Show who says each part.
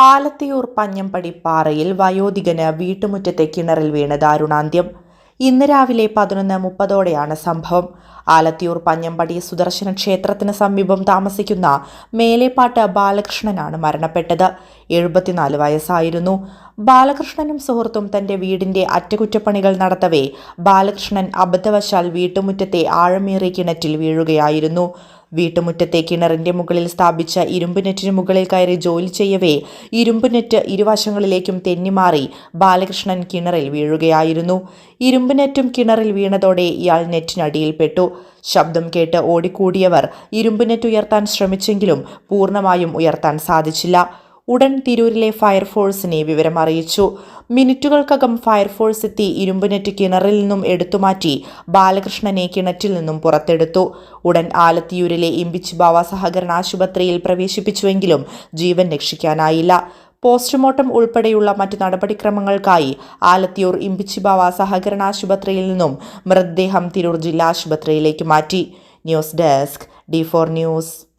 Speaker 1: ആലത്തിയൂർ പഞ്ഞമ്പടിപ്പാറയിൽ വയോധികന് വീട്ടുമുറ്റത്തെ കിണറിൽ വീണ് ദാരുണാന്ത്യം. ഇന്ന് രാവിലെ 11:30ഓടെയാണ് സംഭവം. ആലത്തിയൂർ പഞ്ഞമ്പടി സുദർശന ക്ഷേത്രത്തിന് സമീപം താമസിക്കുന്ന മേലേപ്പാട്ട് ബാലകൃഷ്ണനാണ് മരണപ്പെട്ടത്. 74 വയസ്സായിരുന്നു. ബാലകൃഷ്ണനും സുഹൃത്തും തന്റെ വീടിന്റെ അറ്റകുറ്റപ്പണികൾ നടത്തവേ ബാലകൃഷ്ണൻ അബദ്ധവശാൽ വീട്ടുമുറ്റത്തെ ആഴമേറിയ കിണറ്റിൽ വീഴുകയായിരുന്നു. വീട്ടുമുറ്റത്തെ കിണറിന്റെ മുകളിൽ സ്ഥാപിച്ച ഇരുമ്പ് നെറ്റിന് മുകളിൽ കയറി ജോലി ചെയ്യവേ ഇരുമ്പ് നെറ്റ് ഇരുവശങ്ങളിലേക്കും തെന്നിമാറി ബാലകൃഷ്ണൻ കിണറിൽ വീഴുകയായിരുന്നു. ഇരുമ്പ് നെറ്റും കിണറിൽ വീണതോടെ ഇയാൾ നെറ്റിനടിയിൽപ്പെട്ടു. ശബ്ദം കേട്ട് ഓടിക്കൂടിയവർ ഇരുമ്പ് നെറ്റ് ഉയർത്താൻ ശ്രമിച്ചെങ്കിലും പൂർണ്ണമായും ഉയർത്താൻ സാധിച്ചില്ല. ഉടൻ തിരൂരിലെ ഫയർഫോഴ്സിനെ വിവരമറിയിച്ചു. മിനിറ്റുകൾക്കകം ഫയർഫോഴ്സ് എത്തി ഇരുമ്പ് നെറ്റ് കിണറിൽ നിന്നും എടുത്തുമാറ്റി ബാലകൃഷ്ണനെ കിണറ്റിൽ നിന്നും പുറത്തെടുത്തു. ഉടൻ ആലത്തിയൂരിലെ ഇമ്പിച്ചിബാവ സഹകരണ ആശുപത്രിയിൽ പ്രവേശിപ്പിച്ചുവെങ്കിലും ജീവൻ രക്ഷിക്കാനായില്ല. പോസ്റ്റ്മോർട്ടം ഉൾപ്പെടെയുള്ള മറ്റ് നടപടിക്രമങ്ങൾക്കായി ആലത്തിയൂർ ഇമ്പിച്ചിബാവ സഹകരണ ആശുപത്രിയിൽ നിന്നും മൃതദേഹം തിരൂർ ജില്ലാ ആശുപത്രിയിലേക്ക് മാറ്റി. News desk D4 News.